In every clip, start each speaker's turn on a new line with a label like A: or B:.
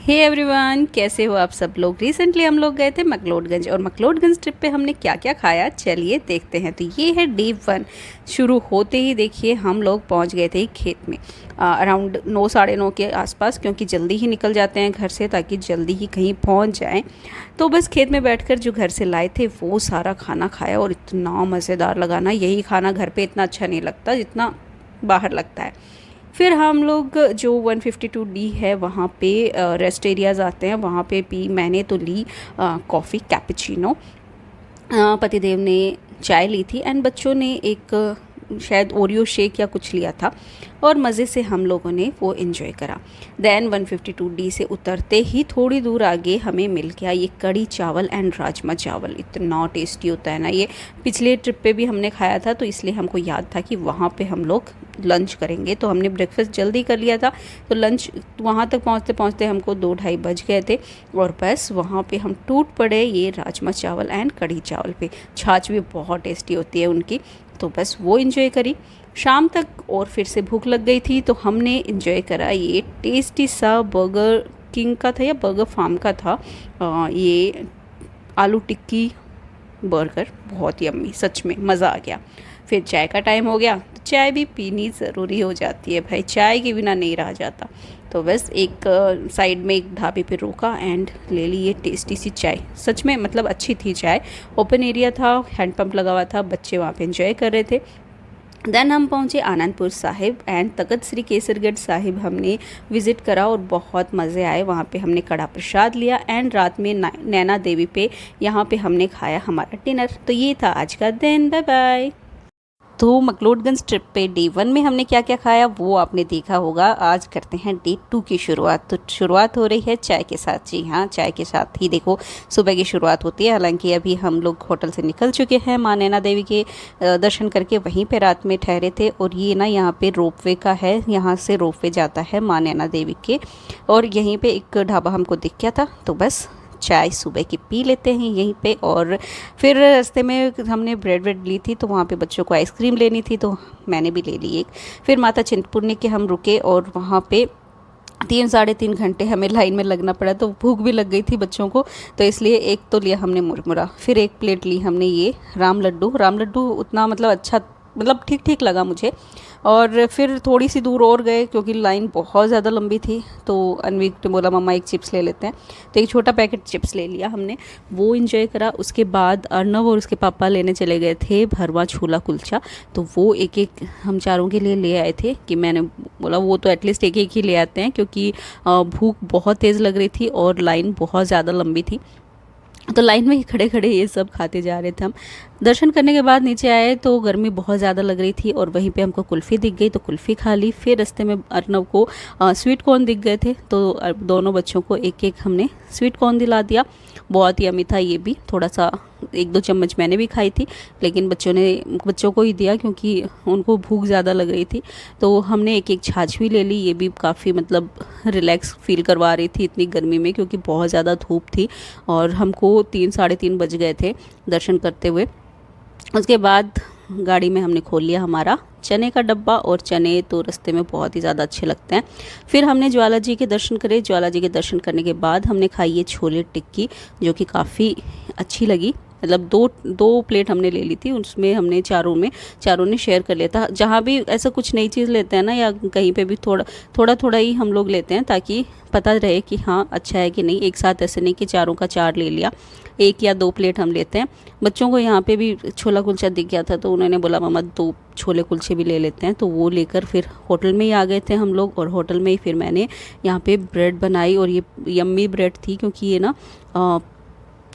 A: Hey everyone, कैसे हो आप सब लोग। रिसेंटली हम लोग गए थे मकलोडगंज और मकलोडगंज ट्रिप पे हमने क्या क्या खाया चलिए देखते हैं। तो ये है डे 1। शुरू होते ही देखिए हम लोग पहुंच गए थे खेत में अराउंड 9 साढ़े 9 के आसपास, क्योंकि जल्दी ही निकल जाते हैं घर से ताकि जल्दी ही कहीं पहुंच जाएं। तो बस खेत में बैठकर जो घर से लाए थे वो सारा खाना खाया और इतना मज़ेदार लगा ना। यही खाना घर पर इतना अच्छा नहीं लगता जितना बाहर लगता है। फिर हम लोग जो 152D है वहाँ पे रेस्ट एरियाज़ आते हैं, वहाँ पे पी मैंने तो ली कॉफ़ी कैपुचिनो। पतिदेव ने चाय ली थी एंड बच्चों ने एक शायद ओरियो शेक या कुछ लिया था और मज़े से हम लोगों ने वो इन्जॉय करा। देन 152D से उतरते ही थोड़ी दूर आगे हमें मिल गया ये कड़ी चावल एंड राजमा चावल। इतना टेस्टी होता है ना ये। पिछले ट्रिप पे भी हमने खाया था तो इसलिए हमको याद था कि वहाँ पे हम लोग लंच करेंगे, तो हमने ब्रेकफास्ट जल्दी कर लिया था। तो लंच वहाँ तक पहुँचते पहुँचते हमको 2-2:30 बज गए थे और बस वहाँ पे हम टूट पड़े ये राजमा चावल एंड कढ़ी चावल पे। छाछ भी बहुत टेस्टी होती है उनकी, तो बस वो इन्जॉय करी शाम तक। और फिर से भूख लग गई थी तो हमने इन्जॉय करा ये टेस्टी सा बर्गर किंग का था या बर्गर फार्म का था ये आलू टिक्की बर्गर। बहुत यम्मी, सच में मज़ा आ गया। फिर चाय का टाइम हो गया तो चाय भी पीनी ज़रूरी हो जाती है भाई, चाय के बिना नहीं रहा जाता। तो बस एक साइड में एक ढाबे पे रोका एंड ले ली ये टेस्टी सी चाय। सच में मतलब अच्छी थी चाय। ओपन एरिया था, हैंड पंप लगा हुआ था, बच्चे वहाँ पे एंजॉय कर रहे थे। देन हम पहुँचे आनंदपुर साहिब एंड तख्त श्री केसरगढ़ साहिब हमने विज़िट करा और बहुत मज़े आए। वहाँ पे हमने कड़ा प्रसाद लिया एंड रात में नैना देवी पे यहाँ पे हमने खाया हमारा डिनर। तो ये था आज का दिन। Bye bye. तो मकलोडगंज ट्रिप पे डे 1 में हमने क्या क्या खाया वो आपने देखा होगा। आज करते हैं डे 2 की शुरुआत। तो शुरुआत हो रही है चाय के साथ। जी हाँ, चाय के साथ ही देखो सुबह की शुरुआत होती है। हालांकि अभी हम लोग होटल से निकल चुके हैं, माँ नैना देवी के दर्शन करके वहीं पे रात में ठहरे थे। और ये ना यहाँ पे रोपवे का है, यहाँ से रोपवे जाता है माँ नैना देवी के। और यहीं पर एक ढाबा हमको दिख गया था तो बस चाय सुबह की पी लेते हैं यहीं पे। और फिर रास्ते में हमने ब्रेड ली थी तो वहाँ पे बच्चों को आइसक्रीम लेनी थी तो मैंने भी ले ली एक। फिर माता चिंतपूर्णी के हम रुके और वहाँ पे 3-3.5 घंटे हमें लाइन में लगना पड़ा, तो भूख भी लग गई थी बच्चों को, तो इसलिए एक तो लिया हमने मुरमुरा। फिर एक प्लेट ली हमने ये राम लड्डू उतना मतलब अच्छा, मतलब ठीक ठीक लगा मुझे। और फिर थोड़ी सी दूर और गए क्योंकि लाइन बहुत ज़्यादा लंबी थी, तो अनवीक ने बोला मम्मा एक चिप्स ले लेते हैं, तो एक छोटा पैकेट चिप्स ले लिया हमने, वो इन्जॉय करा। उसके बाद अर्नव और उसके पापा लेने चले गए थे भरवा छोला कुलचा, तो वो एक एक हम चारों के लिए ले आए थे। कि मैंने बोला वो तो एटलीस्ट एक एक ही ले आते हैं क्योंकि भूख बहुत तेज़ लग रही थी और लाइन बहुत ज़्यादा लंबी थी। तो लाइन में ही खड़े खड़े ये सब खाते जा रहे थे हम। दर्शन करने के बाद नीचे आए तो गर्मी बहुत ज़्यादा लग रही थी और वहीं पे हमको कुल्फ़ी दिख गई तो कुल्फ़ी खा ली। फिर रास्ते में अर्नव को स्वीट कॉर्न दिख गए थे तो दोनों बच्चों को एक एक हमने स्वीट कॉर्न दिला दिया। बहुत ही यम्मी था ये भी। थोड़ा सा 1-2 चम्मच मैंने भी खाई थी, लेकिन बच्चों को ही दिया क्योंकि उनको भूख ज़्यादा लग रही थी। तो हमने एक एक छाछ भी ले ली, ये भी काफ़ी मतलब रिलैक्स फील करवा रही थी इतनी गर्मी में, क्योंकि बहुत ज़्यादा धूप थी और हमको 3-3:30 बज गए थे दर्शन करते हुए। उसके बाद गाड़ी में हमने खोल लिया हमारा चने का डब्बा, और चने तो रास्ते में बहुत ही ज़्यादा अच्छे लगते हैं। फिर हमने ज्वाला जी के दर्शन करे। ज्वाला जी के दर्शन करने के बाद हमने खाई ये छोले टिक्की, जो कि काफ़ी अच्छी लगी। मतलब दो प्लेट हमने ले ली थी, उसमें हमने चारों ने शेयर कर लिया था। जहाँ भी ऐसा कुछ नई चीज़ लेते हैं ना या कहीं पे भी थोड़ा ही हम लोग लेते हैं ताकि पता रहे कि हाँ अच्छा है कि नहीं। एक साथ ऐसे नहीं कि चारों का 4 ले लिया, 1 या 2 प्लेट हम लेते हैं। बच्चों को यहाँ पे भी छोला कुलचा दिख गया था तो उन्होंने बोला मम्मा 2 छोले कुलचे भी ले लेते हैं, तो वो लेकर फिर होटल में ही आ गए थे हम लोग। और होटल में ही फिर मैंने यहाँ पे ब्रेड बनाई और ये यम्मी ब्रेड थी क्योंकि ये ना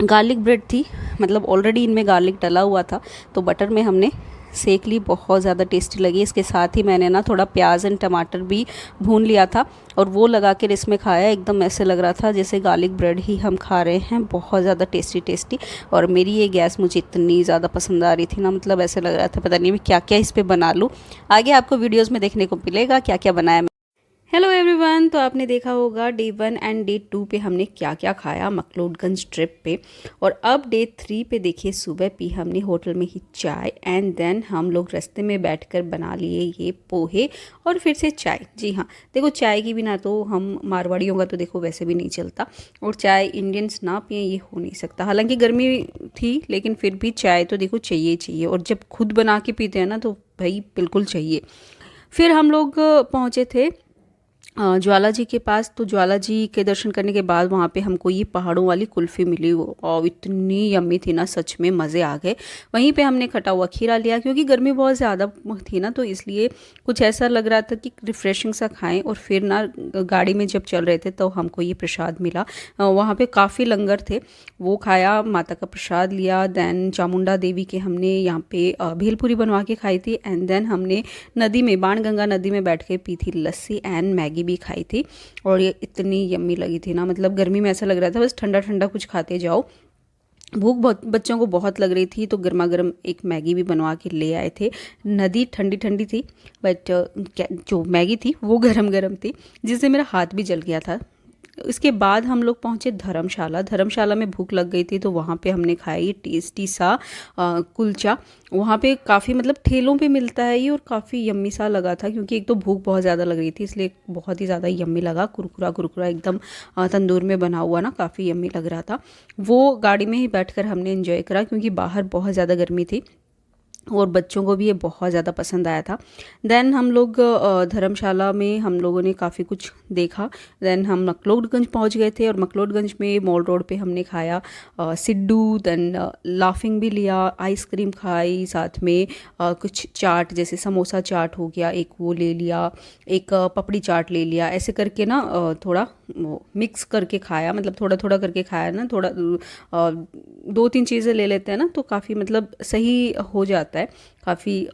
A: गार्लिक ब्रेड थी, मतलब ऑलरेडी इनमें गार्लिक डला हुआ था, तो बटर में हमने सेक ली। बहुत ज़्यादा टेस्टी लगी। इसके साथ ही मैंने ना थोड़ा प्याज एंड टमाटर भी भून लिया था और वो लगा कर इसमें खाया। एकदम ऐसे लग रहा था जैसे गार्लिक ब्रेड ही हम खा रहे हैं। बहुत ज़्यादा टेस्टी। और मेरी ये गैस मुझे इतनी ज़्यादा पसंद आ रही थी ना, मतलब ऐसे लग रहा था पता नहीं मैं क्या क्या इस पर बना लूँ। आगे आपको वीडियोज़ में देखने को मिलेगा क्या क्या बनाया। हेलो एवरीवन, तो आपने देखा होगा डे 1 एंड डे 2 पे हमने क्या क्या खाया मकलोडगंज ट्रिप पे। और अब डे 3 पे देखिए सुबह पी हमने होटल में ही चाय एंड देन हम लोग रास्ते में बैठकर बना लिए ये पोहे और फिर से चाय। जी हाँ, देखो चाय के बिना तो हम मारवाड़ियों का तो देखो वैसे भी नहीं चलता, और चाय इंडियंस ना पिए ये हो नहीं सकता। हालांकि गर्मी थी लेकिन फिर भी चाय तो देखो चाहिए चाहिए, और जब खुद बना के पीते हैं ना तो भाई बिल्कुल चाहिए। फिर हम लोग पहुँचे थे ज्वाला जी के पास। तो ज्वाला जी के दर्शन करने के बाद वहाँ पे हमको ये पहाड़ों वाली कुल्फ़ी मिली, वो और इतनी यम्मी थी ना, सच में मज़े आ गए। वहीं पे हमने कटा हुआ खीरा लिया क्योंकि गर्मी बहुत ज़्यादा थी ना, तो इसलिए कुछ ऐसा लग रहा था कि रिफ़्रेशिंग सा खाएं। और फिर ना गाड़ी में जब चल रहे थे तो हमको ये प्रसाद मिला। वहाँ पे काफ़ी लंगर थे, वो खाया, माता का प्रसाद लिया। दैन चामुंडा देवी के हमने यहाँ पे भेलपूरी बनवा के खाई थी। एंड देन हमने नदी में, बाणगंगा नदी में बैठ के पी थी लस्सी एंड मैगी भी खाई थी। और ये इतनी यम्मी लगी थी ना, मतलब गर्मी में ऐसा लग रहा था बस ठंडा ठंडा कुछ खाते जाओ। भूख बहुत बच्चों को बहुत लग रही थी, तो गर्मा गर्म एक मैगी भी बनवा के ले आए थे। नदी ठंडी ठंडी थी बट जो मैगी थी वो गरम गरम थी, जिससे मेरा हाथ भी जल गया था। इसके बाद हम लोग पहुँचे धर्मशाला। धर्मशाला में भूख लग गई थी तो वहाँ पे हमने खाया ये टेस्टी सा कुलचा। वहाँ पे काफ़ी मतलब ठेलों पे मिलता है ये, और काफ़ी यम्मी सा लगा था क्योंकि एक तो भूख बहुत ज़्यादा लग रही थी, इसलिए बहुत ही ज़्यादा यम्मी लगा। कुरकुरा कुरकुरा एकदम तंदूर में बना हुआ ना, काफ़ी यम्मी लग रहा था। वो गाड़ी में ही बैठकर हमने एंजॉय करा क्योंकि बाहर बहुत ज़्यादा गर्मी थी और बच्चों को भी ये बहुत ज़्यादा पसंद आया था। देन हम लोग धर्मशाला में हम लोगों ने काफ़ी कुछ देखा। देन हम मकलोडगंज पहुंच गए थे, और मकलोडगंज में मॉल रोड पे हमने खाया सिड्डू। देन लाफिंग भी लिया, आइसक्रीम खाई, साथ में कुछ चाट जैसे समोसा चाट हो गया एक, वो ले लिया, एक पपड़ी चाट ले लिया। ऐसे करके ना थोड़ा मिक्स करके खाया, मतलब थोड़ा थोड़ा करके खाया ना, थोड़ा 2-3 चीज़ें ले लेते हैं ना तो काफ़ी मतलब सही हो जाता है, काफ़ी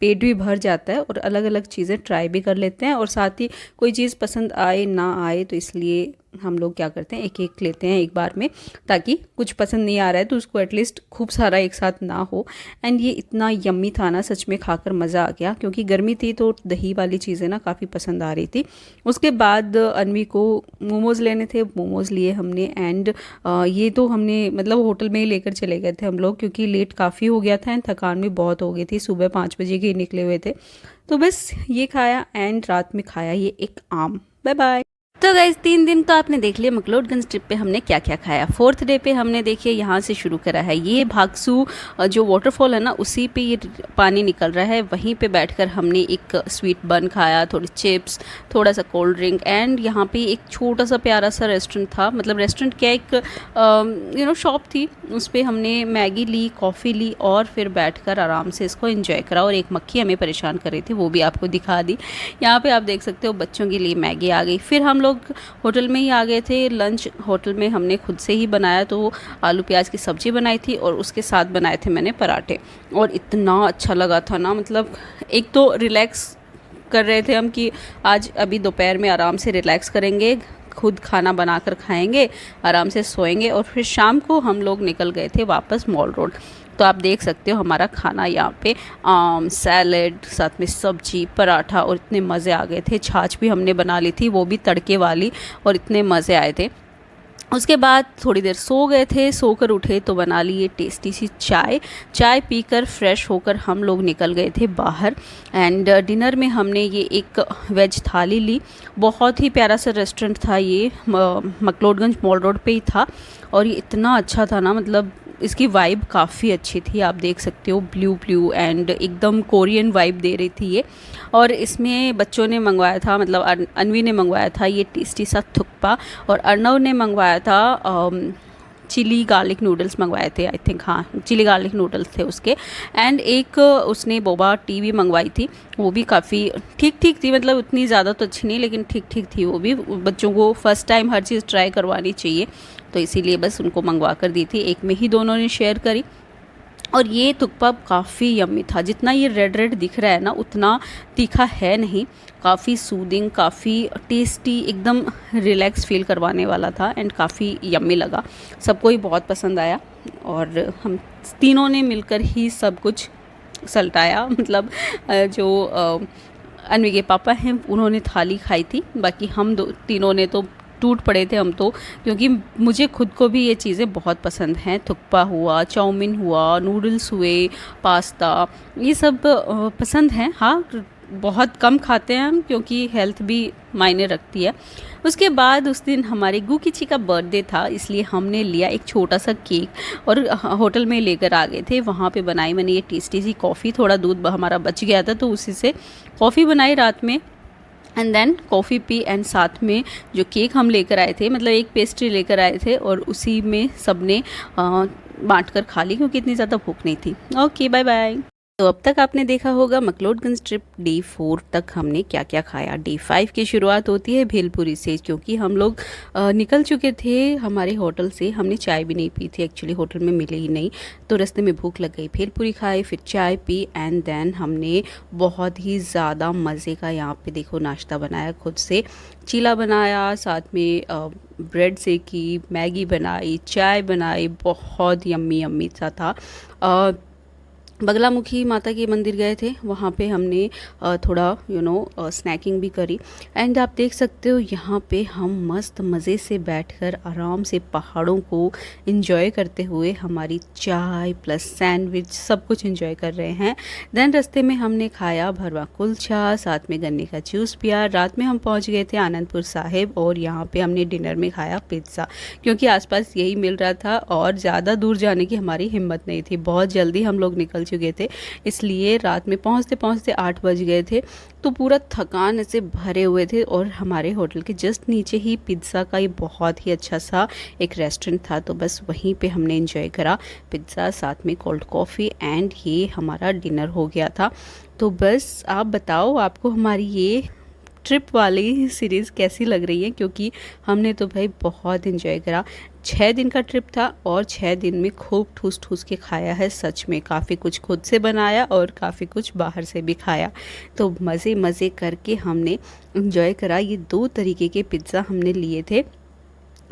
A: पेट भी भर जाता है, और अलग अलग चीज़ें ट्राई भी कर लेते हैं। और साथ ही कोई चीज़ पसंद आए ना आए तो इसलिए हम लोग क्या करते हैं, एक एक लेते हैं एक बार में, ताकि कुछ पसंद नहीं आ रहा है तो उसको एटलीस्ट खूब सारा एक साथ ना हो। एंड ये इतना यम्मी था ना, सच में खाकर मज़ा आ गया क्योंकि गर्मी थी तो दही वाली चीज़ें ना काफ़ी पसंद आ रही थी। उसके बाद अनवी को मोमोज़ लेने थे, मोमोज़ लिए हमने। एंड ये तो हमने मतलब होटल में ही लेकर चले गए थे हम लोग क्योंकि लेट काफ़ी हो गया था एंड थकान भी बहुत हो गई थी, सुबह 5 बजे के निकले हुए थे। तो बस ये खाया एंड रात में खाया ये एक आम। Bye bye. तो गाइज 3 दिन तो आपने देख लिया मकलोडगंज ट्रिप पे हमने क्या क्या खाया। 4th डे पे हमने देखिए यहाँ से शुरू करा है, ये भागसू जो वाटरफॉल है ना उसी पे ये पानी निकल रहा है, वहीं पे बैठकर हमने एक स्वीट बन खाया, थोड़ी चिप्स, थोड़ा सा कोल्ड ड्रिंक। एंड यहाँ पे एक छोटा सा प्यारा सा रेस्टोरेंट था, मतलब रेस्टोरेंट क्या, एक शॉप थी, उस पर हमने मैगी ली, कॉफ़ी ली और फिर बैठकर आराम से इसको एंजॉय करा। और एक मक्खी हमें परेशान कर रही थी, वो भी आपको दिखा दी। यहाँ पे आप देख सकते हो बच्चों के लिए मैगी आ गई। फिर हम लोग होटल में ही आ गए थे, लंच होटल में हमने खुद से ही बनाया, तो आलू प्याज की सब्ज़ी बनाई थी और उसके साथ बनाए थे मैंने पराठे। और इतना अच्छा लगा था ना, मतलब एक तो रिलैक्स कर रहे थे हम कि आज अभी दोपहर में आराम से रिलैक्स करेंगे, खुद खाना बनाकर खाएंगे, आराम से सोएंगे। और फिर शाम को हम लोग निकल गए थे वापस मॉल रोड। तो आप देख सकते हो हमारा खाना यहाँ पे सैलेड, साथ में सब्जी, पराठा, और इतने मज़े आ गए थे। छाछ भी हमने बना ली थी, वो भी तड़के वाली, और इतने मज़े आए थे। उसके बाद थोड़ी देर सो गए थे, सोकर उठे तो बना ली ये टेस्टी सी चाय। चाय पीकर फ्रेश होकर हम लोग निकल गए थे बाहर। एंड डिनर में हमने ये एक वेज थाली ली। बहुत ही प्यारा सा रेस्टोरेंट था ये, मकलोडगंज मॉल रोड पे ही था, और ये इतना अच्छा था ना, मतलब इसकी वाइब काफ़ी अच्छी थी। आप देख सकते हो ब्लू ब्लू एंड एकदम कोरियन वाइब दे रही थी ये। और इसमें बच्चों ने मंगवाया था, मतलब अनवी ने मंगवाया था ये टेस्टी सा थुक्पा, और अर्नव ने मंगवाया था चिली गार्लिक नूडल्स मंगवाए थे, आई थिंक, हाँ चिली गार्लिक नूडल्स थे उसके। एंड एक उसने बोबा टी भी मंगवाई थी, वो भी काफ़ी ठीक ठीक थी, मतलब उतनी ज़्यादा तो अच्छी नहीं लेकिन ठीक ठीक थी वो भी। बच्चों को फर्स्ट टाइम हर चीज़ ट्राई करवानी चाहिए, तो इसीलिए बस उनको मंगवा कर दी थी, एक में ही दोनों ने शेयर करी। और ये थुक्पा काफ़ी यम्मी था, जितना ये रेड रेड दिख रहा है ना उतना तीखा है नहीं, काफ़ी सूदिंग, काफ़ी टेस्टी, एकदम रिलैक्स फील करवाने वाला था एंड काफ़ी यम्मी लगा। सबको ही बहुत पसंद आया और हम तीनों ने मिलकर ही सब कुछ सल्टाया, मतलब जो अन्वी के पापा हैं उन्होंने थाली खाई थी, बाकी हम दो तीनों ने तो टूट पड़े थे हम तो, क्योंकि मुझे खुद को भी ये चीज़ें बहुत पसंद हैं। थुक्पा हुआ, चाउमीन हुआ, नूडल्स हुए, पास्ता, ये सब पसंद हैं। हाँ, बहुत कम खाते हैं हम क्योंकि हेल्थ भी मायने रखती है। उसके बाद उस दिन हमारे गुकीची का बर्थडे था, इसलिए हमने लिया एक छोटा सा केक और होटल में लेकर आ गए थे। वहाँ पे बनाई मैंने ये टेस्टी सी कॉफ़ी, थोड़ा दूध हमारा बच गया था तो उसी से कॉफ़ी बनाई रात में, एंड देन कॉफ़ी पी, एंड साथ में जो केक हम लेकर आए थे, मतलब एक पेस्ट्री लेकर आए थे और उसी में सबने बांट कर खा ली क्योंकि इतनी ज़्यादा भूख नहीं थी। Okay, bye bye. तो अब तक आपने देखा होगा मकलोडगंज ट्रिप डे 4 तक हमने क्या क्या खाया। डे 5 की शुरुआत होती है भेलपुरी से, क्योंकि हम लोग निकल चुके थे हमारे होटल से। हमने चाय भी नहीं पी थी, एक्चुअली होटल में मिले ही नहीं, तो रास्ते में भूख लग गई। भेलपुरी खाई, फिर चाय पी, एंड देन हमने बहुत ही ज़्यादा मज़े का यहाँ पे देखो नाश्ता बनाया खुद से। चीला बनाया, साथ में ब्रेड सेकी, मैगी बनाई, चाय बनाई, बहुत यम्मी यम्मी सा था। बगलामुखी माता के मंदिर गए थे, वहाँ पे हमने थोड़ा स्नैकिंग भी करी। एंड आप देख सकते हो यहाँ पे हम मस्त मज़े से बैठकर आराम से पहाड़ों को एंजॉय करते हुए हमारी चाय प्लस सैंडविच सब कुछ एंजॉय कर रहे हैं। देन रास्ते में हमने खाया भरवा कुलचा, साथ में गन्ने का जूस पिया। रात में हम पहुँच गए थे आनंदपुर साहिब और यहाँ पे हमने डिनर में खाया पिज़्ज़ा, क्योंकि आसपास यही मिल रहा था और ज़्यादा दूर जाने की हमारी हिम्मत नहीं थी। बहुत जल्दी हम लोग निकल चुके थे, इसलिए रात में पहुंचते पहुंचते 8 बज गए थे, तो पूरा थकान ऐसे भरे हुए थे। और हमारे होटल के जस्ट नीचे ही पिज़्ज़ा का ये बहुत ही अच्छा सा एक रेस्टोरेंट था, तो बस वहीं पे हमने एंजॉय करा पिज़्ज़ा, साथ में कोल्ड कॉफ़ी, एंड ये हमारा डिनर हो गया था। तो बस आप बताओ आपको हमारी ये ट्रिप वाली सीरीज़ कैसी लग रही है, क्योंकि हमने तो भाई बहुत इन्जॉय करा। 6 दिन का ट्रिप था और 6 दिन में खूब ठूस ठूस के खाया है, सच में काफ़ी कुछ खुद से बनाया और काफ़ी कुछ बाहर से भी खाया। तो मज़े मज़े करके हमने इन्जॉय करा। ये 2 तरीके के पिज़्ज़ा हमने लिए थे,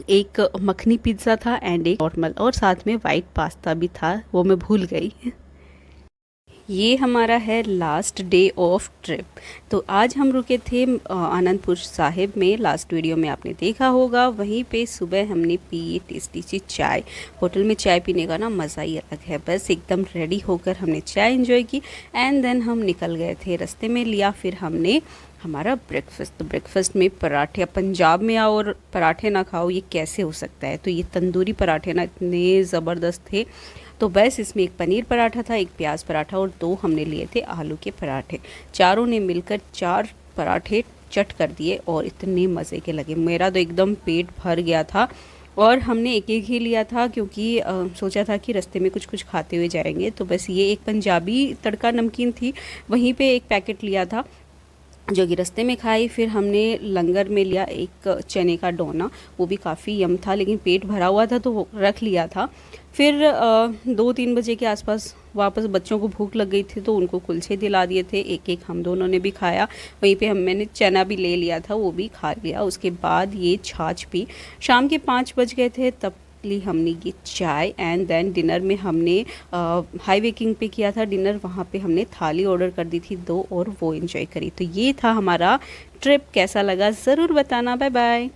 A: एक मखनी पिज़्ज़ा था एंड एक नॉर्मल, और साथ में वाइट पास्ता भी था, वो मैं भूल गई। ये हमारा है लास्ट डे ऑफ ट्रिप। तो आज हम रुके थे आनंदपुर साहिब में, लास्ट वीडियो में आपने देखा होगा। वहीं पे सुबह हमने पी ये टेस्टी सी चाय। होटल में चाय पीने का ना मज़ा ही अलग है। बस एकदम रेडी होकर हमने चाय एंजॉय की, एंड देन हम निकल गए थे। रास्ते में लिया फिर हमने हमारा ब्रेकफास्ट। तो ब्रेकफास्ट में पराठे, पंजाब में आओ और पराठे ना खाओ ये कैसे हो सकता है। तो ये तंदूरी पराठे ना इतने ज़बरदस्त थे। तो बस इसमें एक पनीर पराठा था, एक प्याज पराठा और 2 हमने लिए थे आलू के पराठे। चारों ने मिलकर 4 पराठे चट कर दिए और इतने मज़े के लगे। मेरा तो एकदम पेट भर गया था और हमने एक एक ही लिया था, क्योंकि सोचा था कि रास्ते में कुछ कुछ खाते हुए जाएंगे। तो बस ये एक पंजाबी तड़का नमकीन थी, वहीं पे एक पैकेट लिया था जो कि रास्ते में खाई। फिर हमने लंगर में लिया एक चने का डोना, वो भी काफ़ी यम था, लेकिन पेट भरा हुआ था तो वो रख लिया था। फिर 2-3 बजे के आसपास वापस बच्चों को भूख लग गई थी तो उनको कुलचे दिला दिए थे, एक एक हम दोनों ने भी खाया। वहीं पे मैंने चना भी ले लिया था, वो भी खा लिया। उसके बाद ये छाछ पी। शाम के 5 बज गए थे तब ली हमने ये चाय, एंड देन डिनर में हमने हाईवे किंग पे किया था डिनर। वहाँ पे हमने थाली ऑर्डर कर दी थी 2 और वो एंजॉय करी। तो ये था हमारा ट्रिप, कैसा लगा ज़रूर बताना। Bye bye.